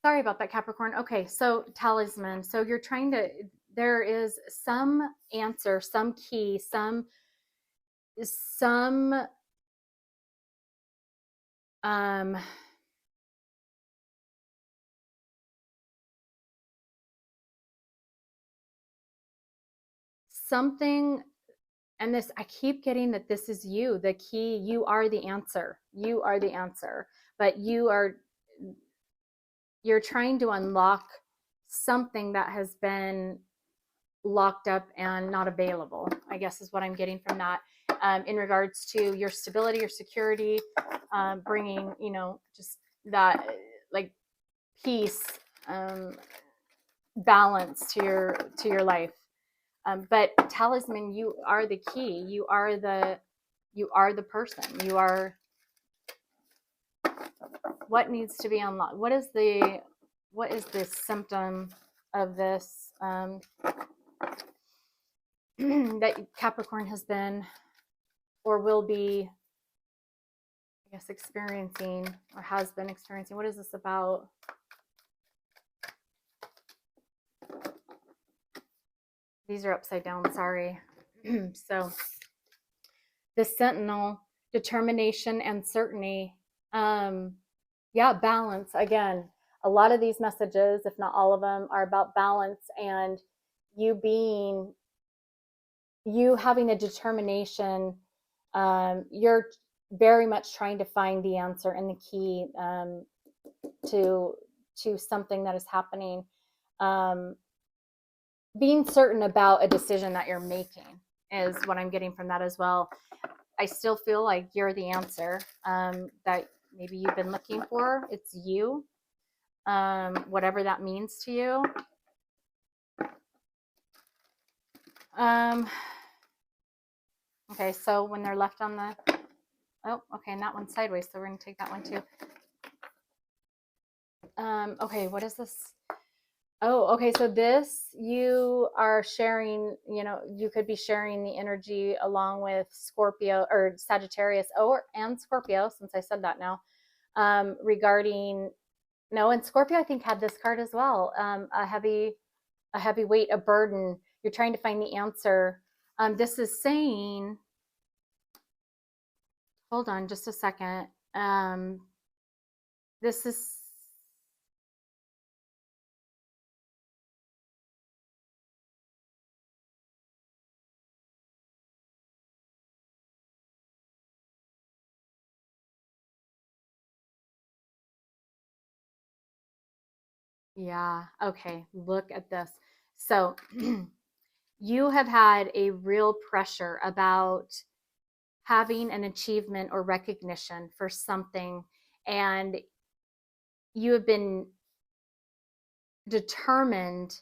Sorry about that, Capricorn. Okay, so talisman. So you're trying to, there is some answer, some key, some, um, something, and this, I keep getting that this is you, the key. You are the answer. You are the answer, but you're trying to unlock something that has been locked up and not available, I guess is what I'm getting from that, in regards to your stability, your security, bringing, just that, like, peace, um, balance to your life. But talisman, you are the key. You are the person. You are what needs to be unlocked. What is the symptom of this, that Capricorn has been or will be, I guess, experiencing or has been experiencing? What is this about? These are upside down, sorry. So the Sentinel, determination and certainty. Yeah, balance. Again, a lot of these messages, if not all of them, are about balance and you being, you having a determination. You're very much trying to find the answer and the key, to something that is happening. Um, being certain about a decision that you're making is what I'm getting from that as well. I still feel like you're the answer, that maybe you've been looking for. It's you, whatever that means to you. Okay, so when they're left on the, oh, okay, and that one's sideways, so we're going to take that one too. Okay, what is this? Oh, okay, so this, you are sharing, you could be sharing the energy along with Scorpio or Sagittarius, and Scorpio, since I said that now, regarding, no, and Scorpio I think had this card as well, a heavy weight, a burden. You're trying to find the answer. This is saying, hold on just a second. This is, yeah, okay, look at this. So you have had a real pressure about having an achievement or recognition for something, and you have been determined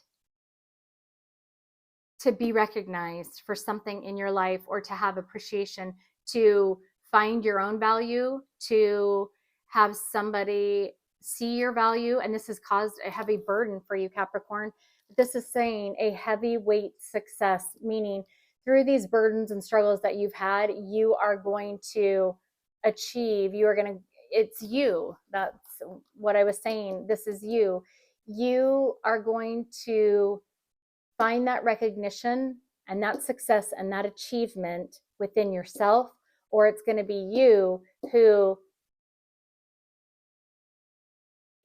to be recognized for something in your life or to have appreciation, to find your own value, to have somebody see your value. And this has caused a heavy burden for you, Capricorn. This is saying a heavyweight success, meaning through these burdens and struggles that you've had, you are going to achieve, you are going to, it's you. That's what I was saying. This is you. You are going to find that recognition and that success and that achievement within yourself, or it's going to be you who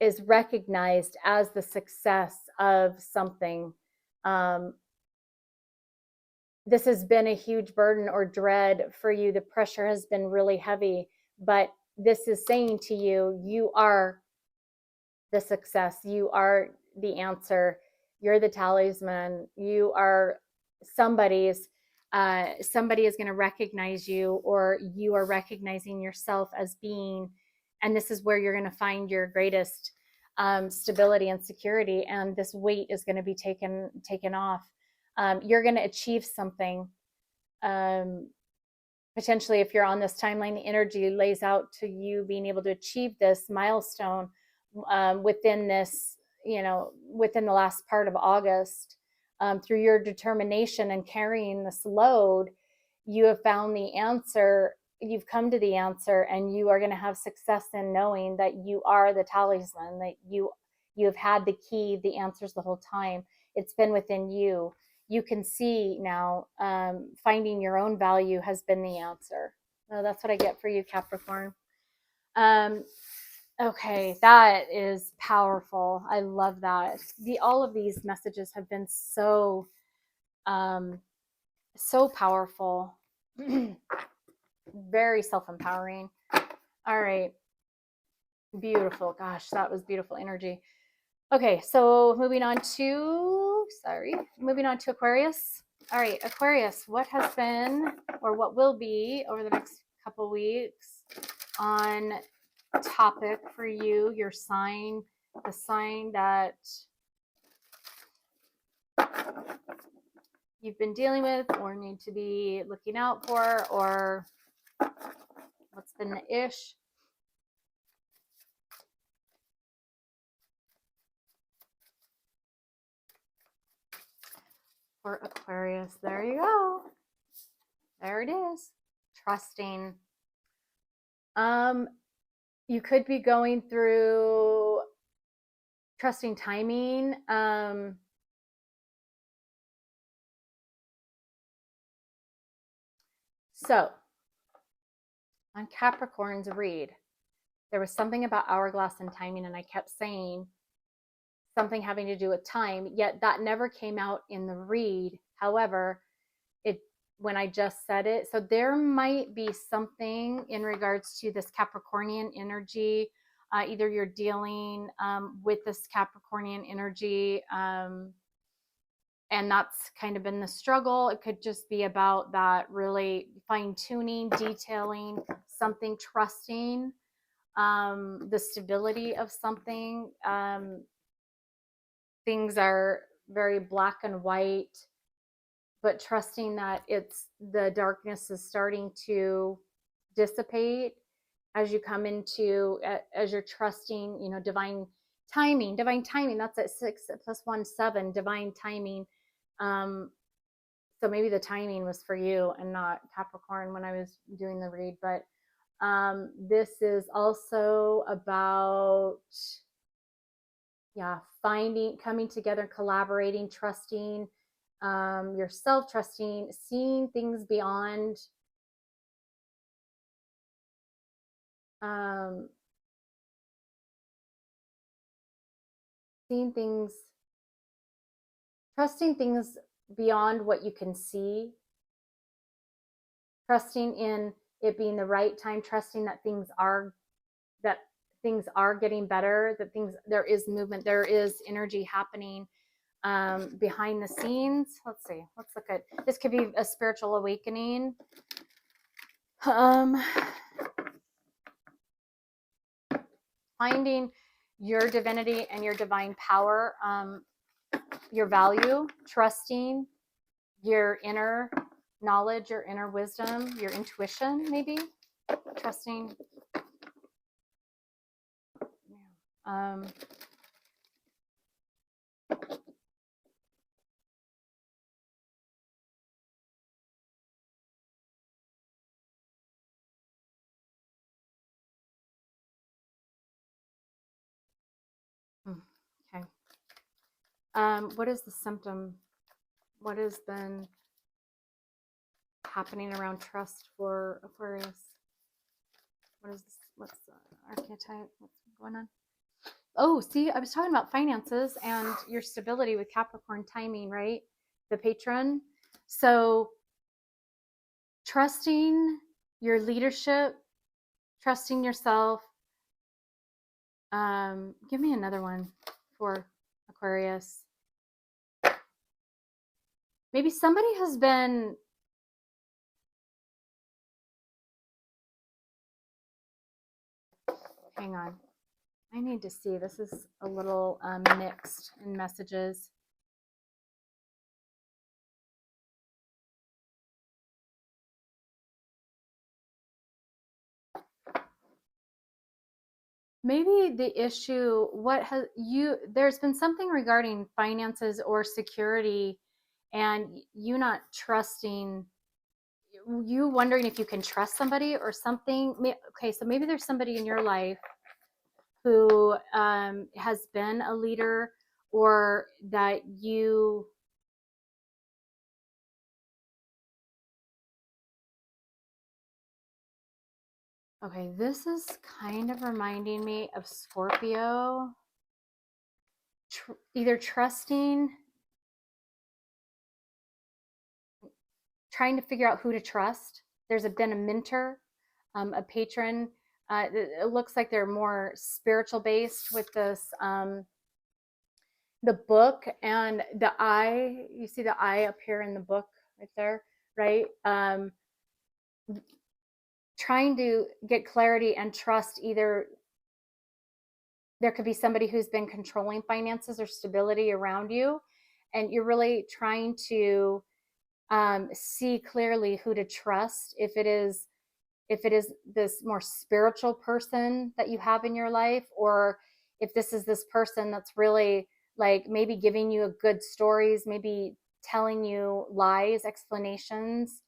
is recognized as the success of something. This has been a huge burden or dread for you. The pressure has been really heavy, but this is saying to you, you are the success. You are the answer. You're the talisman. You are somebody's, somebody is going to recognize you, or you are recognizing yourself as being, and this is where you're going to find your greatest, stability and security. And this weight is going to be taken off. You're going to achieve something. Potentially, if you're on this timeline, the energy lays out to you being able to achieve this milestone, within this, within the last part of August, through your determination and carrying this load, you have found the answer. You've come to the answer, and you are going to have success in knowing that you are the talisman, that You have had the key, the answers the whole time. It's been within you. You can see now, finding your own value has been the answer. So that's what I get for you, Capricorn. Okay, that is powerful. I love that. All of these messages have been so so powerful. Very self-empowering. All right. Beautiful. Gosh, that was beautiful energy. Okay, so moving on to Aquarius. All right, Aquarius, what has been or what will be over the next couple weeks on topic for you, your sign, the sign that you've been dealing with or need to be looking out for, or what's been the ish? For Aquarius, there you go. There it is. Trusting. You could be going through trusting timing. So on Capricorn's read, there was something about hourglass and timing, and I kept saying something having to do with time, yet that never came out in the read. However, when I just said it, so there might be something in regards to this Capricornian energy. Either you're dealing with this Capricornian energy, and that's kind of been the struggle. It could just be about that really fine-tuning, detailing something, trusting the stability of something. Things are very black and white, but trusting that the darkness is starting to dissipate as you come into, as you're trusting, divine timing. That's at 6 + 1 7, divine timing. So maybe the timing was for you and not Capricorn when I was doing the read, but this is also about, coming together, collaborating, trusting yourself, trusting, seeing things beyond seeing things, trusting things beyond what you can see, trusting in it being the right time, trusting that things are getting better, there is movement, there is energy happening behind the scenes. Let's see. Let's look at this. Could be a spiritual awakening. Finding your divinity and your divine power, your value, trusting your inner knowledge, your inner wisdom, your intuition, maybe trusting. Okay. What is the symptom? What has been happening around trust for Aquarius? What's the archetype? What's going on? Oh, see, I was talking about finances and your stability with Capricorn timing, right? The patron. So trusting your leadership, trusting yourself. Give me another one for Aquarius. Maybe somebody has been hang on. I need to see. This is a little mixed in messages. Maybe the issue, there's been something regarding finances or security, and you not trusting, you wondering if you can trust somebody or something. Okay, so maybe there's somebody in your life who has been a leader, or that you okay, this is kind of reminding me of Scorpio, either trusting, trying to figure out who to trust. There's been a mentor, a patron. It looks like they're more spiritual based with this, the book and the eye. You see the eye up here in the book right there, right? Trying to get clarity and trust. Either there could be somebody who's been controlling finances or stability around you, and you're really trying to see clearly who to trust. If it is this more spiritual person that you have in your life, or if this is this person that's really like maybe giving you good stories, maybe telling you lies, explanations,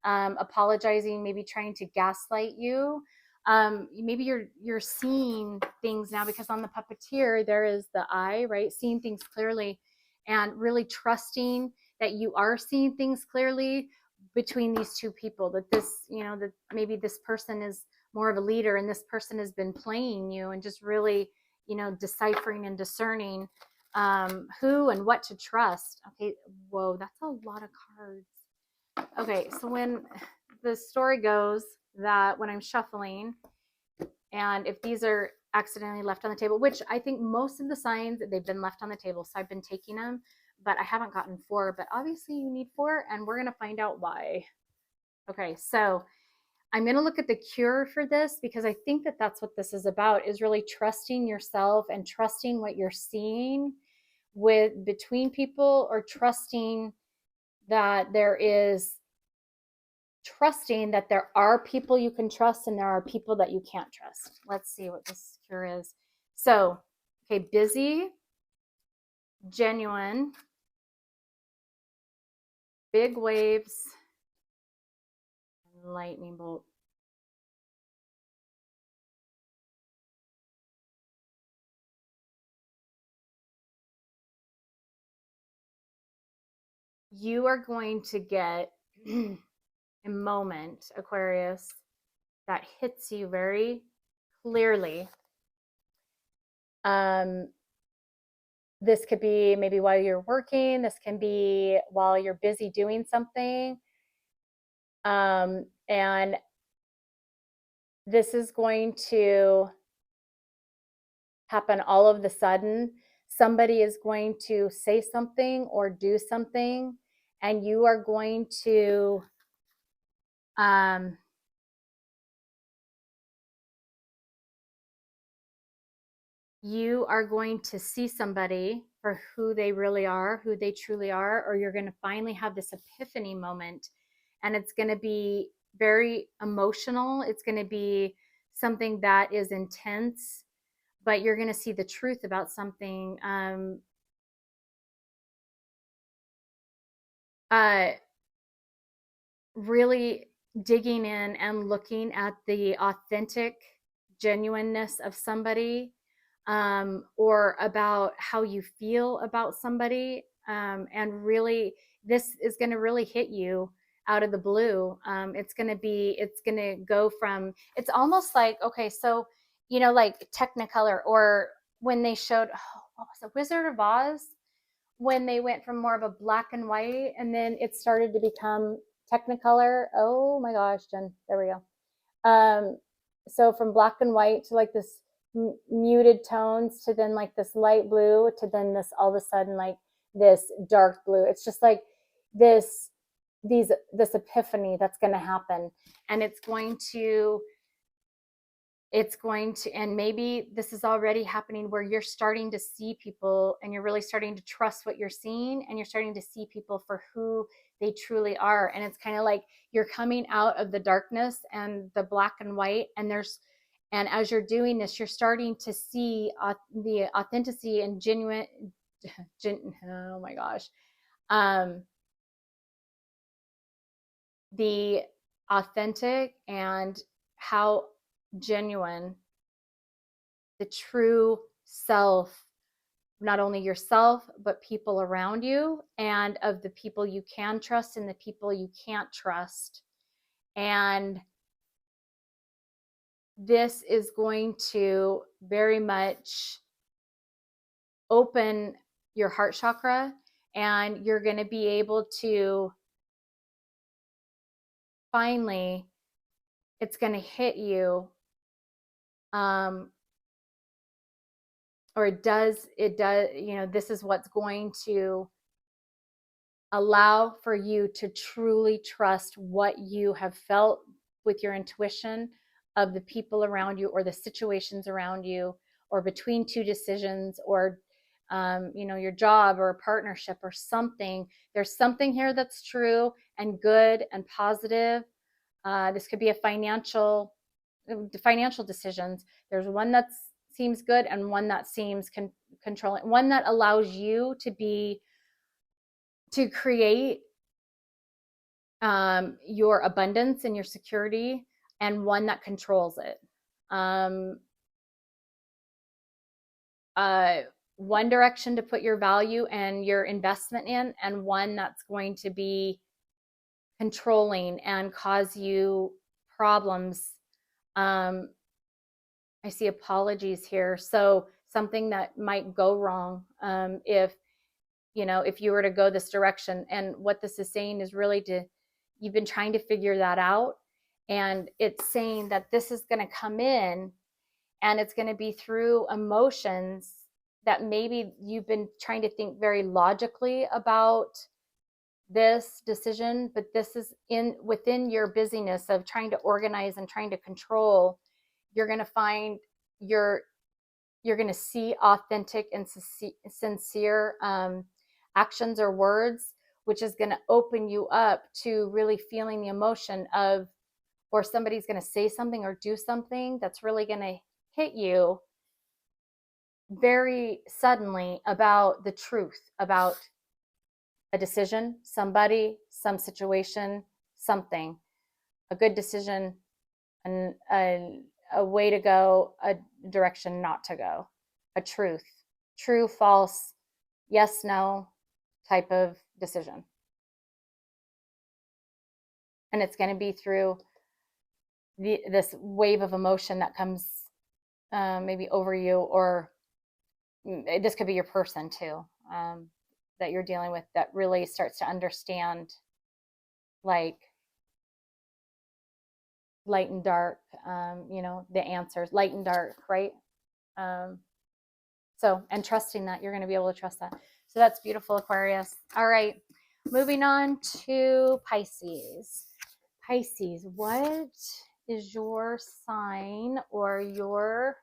apologizing, maybe trying to gaslight you. Maybe you're seeing things now, because on the puppeteer there is the eye, right? Seeing things clearly and really trusting that you are seeing things clearly between these two people, that this, that maybe this person is more of a leader and this person has been playing you, and just really, deciphering and discerning who and what to trust. Okay, whoa, that's a lot of cards. Okay, so when the story goes that when I'm shuffling, and if these are accidentally left on the table, which I think most of the signs, they've been left on the table, so I've been taking them, but I haven't gotten 4, but obviously you need 4, and we're going to find out why. Okay, so I'm going to look at the cure for this, because I think that that's what this is about, is really trusting yourself and trusting what you're seeing with between people, or trusting that there are people you can trust and there are people that you can't trust. Let's see what this cure is. So, okay, busy, genuine, big waves, lightning bolt. You are going to get a moment, Aquarius, that hits you very clearly. This could be maybe while you're working. This can be while you're busy doing something. And this is going to happen all of the sudden. Somebody is going to say something or do something, and you are going to see somebody for who they really are, who they truly are, or you're going to finally have this epiphany moment, and it's going to be very emotional. It's going to be something that is intense, but you're going to see the truth about something. Really digging in and looking at the authentic genuineness of somebody, or about how you feel about somebody, and really this is going to really hit you out of the blue. It's going to go from, it's almost like, okay, so like Technicolor, or when they showed, oh, what was it, Wizard of Oz, when they went from more of a black and white and then it started to become Technicolor. Oh my gosh, Jen, there we go. So from black and white to like this muted tones, to then like this light blue, to then this all of a sudden like this dark blue. It's just like this epiphany that's going to happen, and and maybe this is already happening, where you're starting to see people and you're really starting to trust what you're seeing, and you're starting to see people for who they truly are. And it's kind of like you're coming out of the darkness and the black and white, and as you're doing this, you're starting to see the authenticity and oh my gosh, the authentic and how genuine the true self, not only yourself, but people around you, and of the people you can trust and the people you can't trust. And this is going to very much open your heart chakra, and you're going to be able to finally, it's going to hit you, or it does, this is what's going to allow for you to truly trust what you have felt with your intuition of the people around you, or the situations around you, or between two decisions, or your job or a partnership or something. There's something here that's true and good and positive. This could be a financial decisions. There's one that seems good and one that seems controlling, one that allows you to create your abundance and your security, and one that controls it. One direction to put your value and your investment in, and one that's going to be controlling and cause you problems. I see apologies here. So something that might go wrong if you were to go this direction. And what this is saying is really you've been trying to figure that out. And it's saying that this is going to come in, and it's going to be through emotions that maybe you've been trying to think very logically about this decision, but this is within your busyness of trying to organize and trying to control. You're going to find you're going to see authentic and sincere actions or words, which is going to open you up to really feeling the emotion of, or somebody's going to say something or do something that's really going to hit you very suddenly about the truth about a decision, somebody, some situation, something, a good decision, and a way to go, a direction not to go, a truth, true, false, yes, no type of decision. And it's going to be through this wave of emotion that comes maybe over you, or this could be your person too, that you're dealing with, that really starts to understand like light and dark, the answers, light and dark, right? And trusting that you're going to be able to trust that. So that's beautiful, Aquarius. All right, moving on to Pisces. Pisces, what is your sign, or your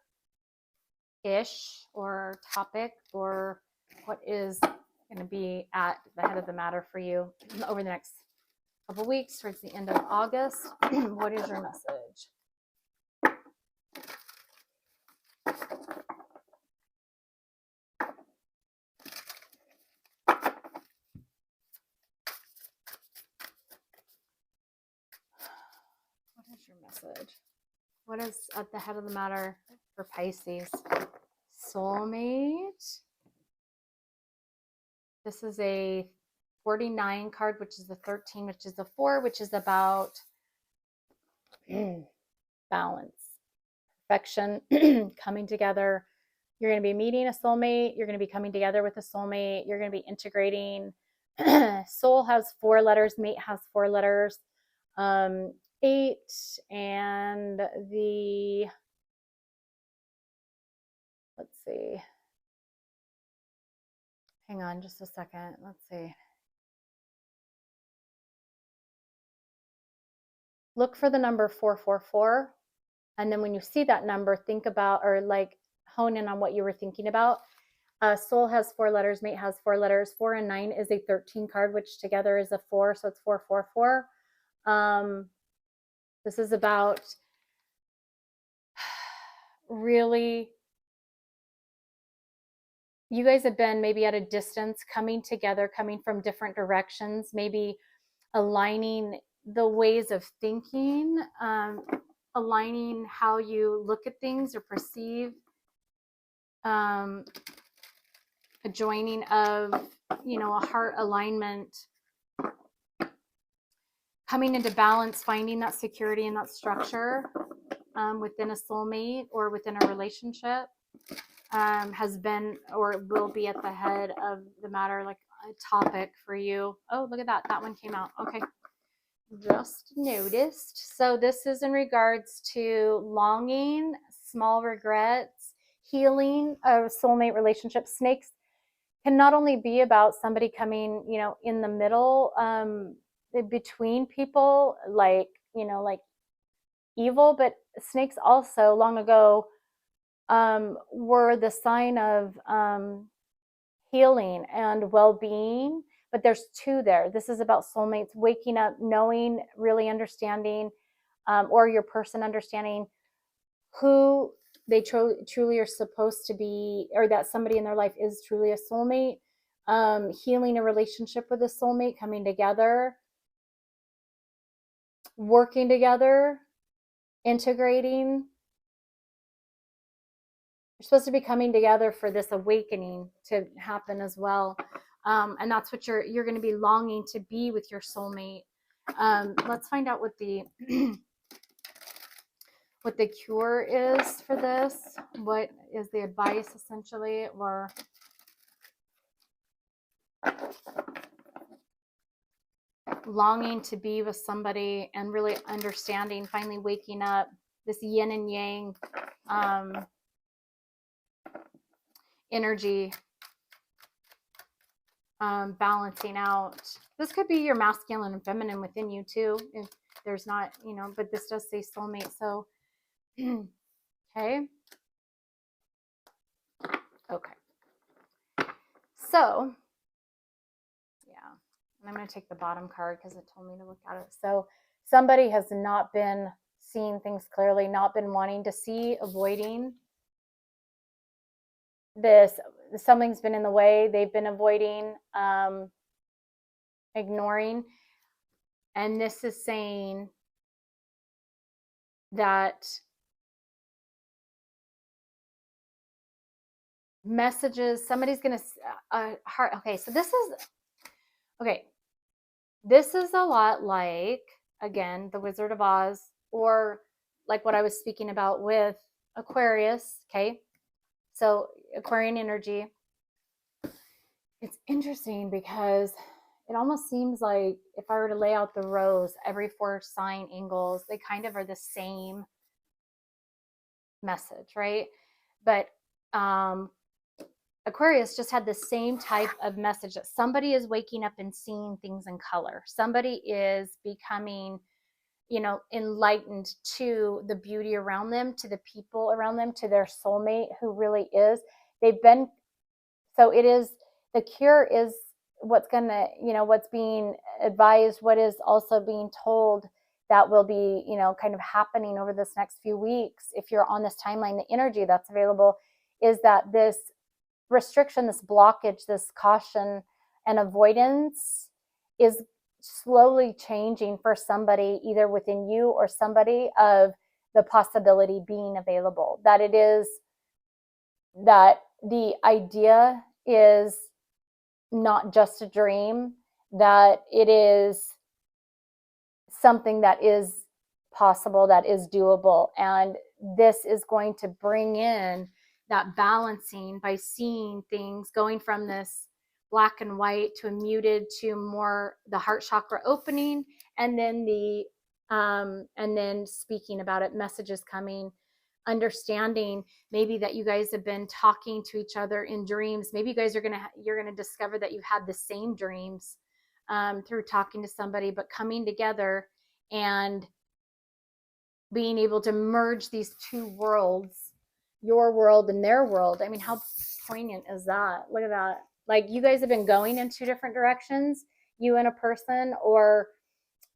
ish, or topic, or what is going to be at the head of the matter for you over the next couple weeks towards the end of August? What is your message? What is your message? What is at the head of the matter for Pisces? Soulmate. This is a 49 card, which is the 13, which is the 4, which is about balance, perfection, coming together. You're going to be meeting a soulmate. You're going to be coming together with a soulmate. You're going to be integrating. Soul has 4 letters. Mate has 4 letters. 8 and let's see. Hang on just a second. Let's see. Look for the number 444. And then when you see that number, think about, or like hone in on what you were thinking about. Soul has 4 letters. Mate has 4 letters. 4 and 9 is a 13 card, which together is a 4. So it's 444. This is about really, you guys have been maybe at a distance, coming together, coming from different directions, maybe aligning the ways of thinking, aligning how you look at things or perceive a joining of, you know, a heart alignment, coming into balance, finding that security and that structure within a soulmate or within a relationship has been or will be at the head of the matter, like a topic for you. Oh, look at that. That one came out. Okay. Just noticed. So this is in regards to longing, small regrets, healing a soulmate relationship. Snakes can not only be about somebody coming, you know, in the middle, between people, like, you know, like evil, but snakes also long ago were the sign of healing and well-being. But there's two there. This is about soulmates waking up, knowing, really understanding, or your person understanding who they truly are supposed to be, or that somebody in their life is truly a soulmate. Healing a relationship with a soulmate, coming together, working together, integrating. You're supposed to be coming together for this awakening to happen as well. And that's what you're going to be longing to be with your soulmate. Let's find out what the what the cure is for this. What is the advice essentially, or longing to be with somebody and really understanding, finally waking up, this yin and yang energy, balancing out. This could be your masculine and feminine within you too, if there's not, you know, but this does say soulmate. So, okay. Okay. So, yeah, and I'm going to take the bottom card because it told me to look at it. So somebody has not been seeing things clearly, not been wanting to see, avoiding this. Something's been in the way. They've been avoiding, ignoring. And this is saying that messages, somebody's going to, heart. Okay. So this is, okay. This is a lot like, again, the Wizard of Oz, or like what I was speaking about with Aquarius. Okay. So Aquarian energy. It's interesting because it almost seems like if I were to lay out the rows, every 4 sign angles, they kind of are the same message, right? But Aquarius just had the same type of message, that somebody is waking up and seeing things in color. Somebody is becoming, you know, enlightened to the beauty around them, to the people around them, to their soulmate who really is. They've been, so it is, the cure is what's going to, you know, what's being advised, what is also being told that will be, you know, kind of happening over this next few weeks. If you're on this timeline, the energy that's available is that this restriction, this blockage, this caution and avoidance is slowly changing for somebody, either within you or somebody, of the possibility being available. That it is, that the idea is not just a dream, that it is something that is possible, that is doable. And this is going to bring in that balancing by seeing things, going from this black and white to a muted to more the heart chakra opening, and then the and then speaking about it, messages coming, understanding maybe that you guys have been talking to each other in dreams. Maybe you guys are you're gonna discover that you've had the same dreams through talking to somebody, but coming together and being able to merge these two worlds, your world and their world. I mean, how poignant is that? Look at that. Like, you guys have been going in 2 different directions, you and a person, or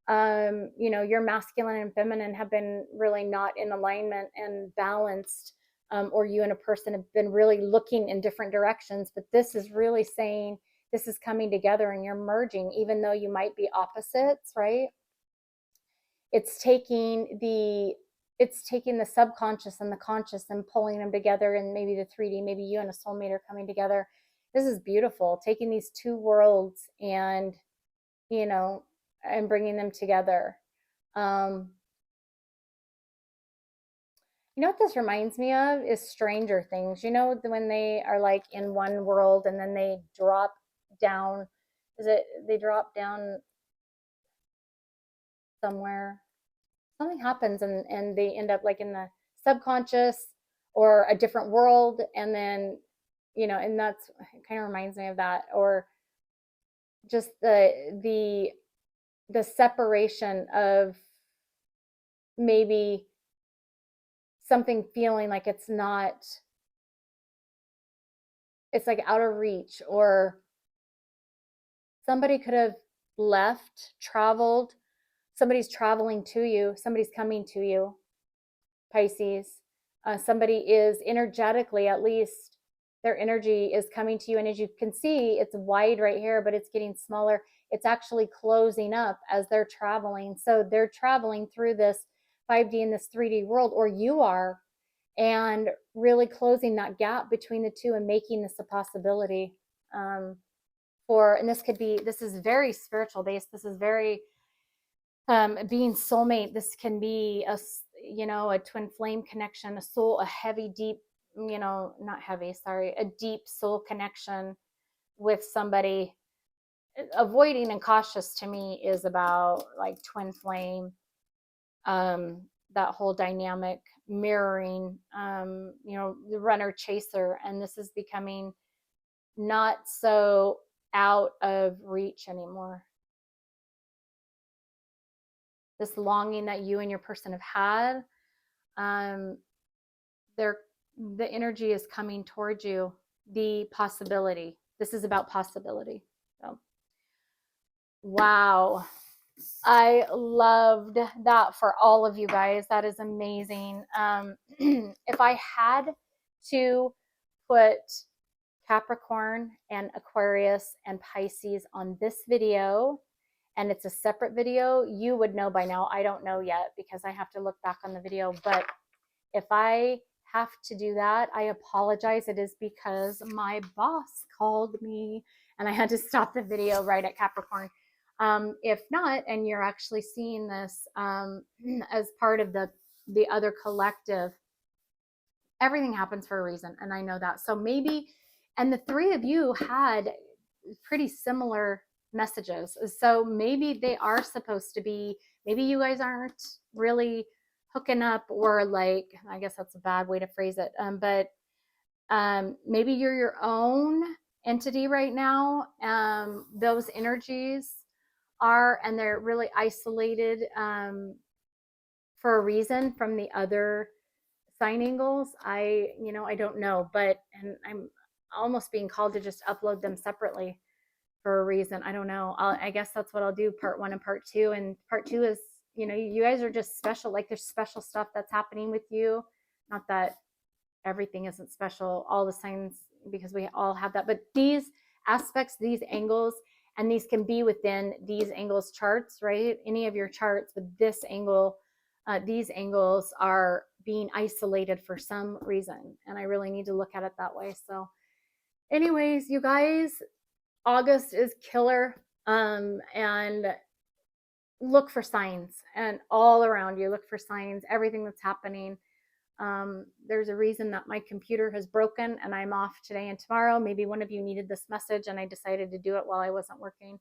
you know, your masculine and feminine have been really not in alignment and balanced, or you and a person have been really looking in different directions. But this is really saying this is coming together and you're merging, even though you might be opposites, right? It's taking the it's taking the subconscious and the conscious and pulling them together, and maybe the 3D, maybe you and a soulmate are coming together. This is beautiful, taking these two worlds and, you know, and bringing them together. You know what this reminds me of is Stranger Things. You know, when they are like in one world and then they drop down. Is it they drop down somewhere? Something happens and they end up like in the subconscious or a different world, and then, you know, and that's, it kind of reminds me of that. Or just the separation of maybe something feeling like it's not, it's like out of reach, or somebody could have left, traveled, somebody's traveling to you, somebody's coming to you, Pisces. Somebody is energetically, at least their energy is coming to you. And as you can see, it's wide right here, but it's getting smaller. It's actually closing up as they're traveling. So they're traveling through this 5D and this 3D world, or you are, and really closing that gap between the two and making this a possibility. And this could be, this is very spiritual based. This is very being soulmate. This can be a, you know, a twin flame connection, a soul, a heavy, deep, you know, not heavy, sorry, a deep soul connection with somebody. Avoiding and cautious to me is about like twin flame, that whole dynamic mirroring, you know, the runner chaser. And this is becoming not so out of reach anymore. This longing that you and your person have had, the energy is coming towards you. The possibility. This is about possibility. So, wow. I loved that for all of you guys. That is amazing. If I had to put Capricorn and Aquarius and Pisces on this video, and it's a separate video, you would know by now. I don't know yet because I have to look back on the video. But if I have to do that, I apologize. It is because my boss called me and I had to stop the video right at Capricorn. If not, and you're actually seeing this as part of the other collective, everything happens for a reason, and I know that. So maybe, and the three of you had pretty similar messages, so maybe they are supposed to be, maybe you guys aren't really hooking up, or like, I guess that's a bad way to phrase it, but maybe you're your own entity right now. Those energies are, and they're really isolated for a reason from the other sign angles. I don't know, but, and I'm almost being called to just upload them separately for a reason. I don't know. I guess that's what I'll do, part 1 and part 2. And part 2 is, you know, you guys are just special. Like, there's special stuff that's happening with you. Not that everything isn't special, all the signs, because we all have that. But these aspects, these angles, and these can be within these angles charts, right? Any of your charts, but this angle, these angles are being isolated for some reason. And I really need to look at it that way. So anyways, you guys, August is killer. And look for signs, and all around you, look for signs, everything that's happening. There's a reason that my computer has broken and I'm off today and tomorrow. Maybe one of you needed this message and I decided to do it while I wasn't working.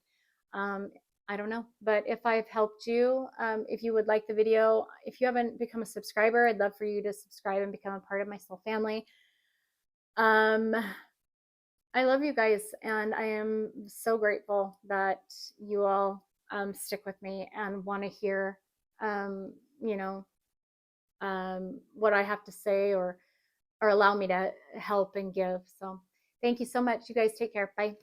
I don't know, but if I've helped you, if you would like the video, if you haven't become a subscriber, I'd love for you to subscribe and become a part of my soul family. I love you guys, and I am so grateful that you all stick with me and want to hear, you know, what I have to say, or allow me to help and give. So thank you so much. You guys take care. Bye.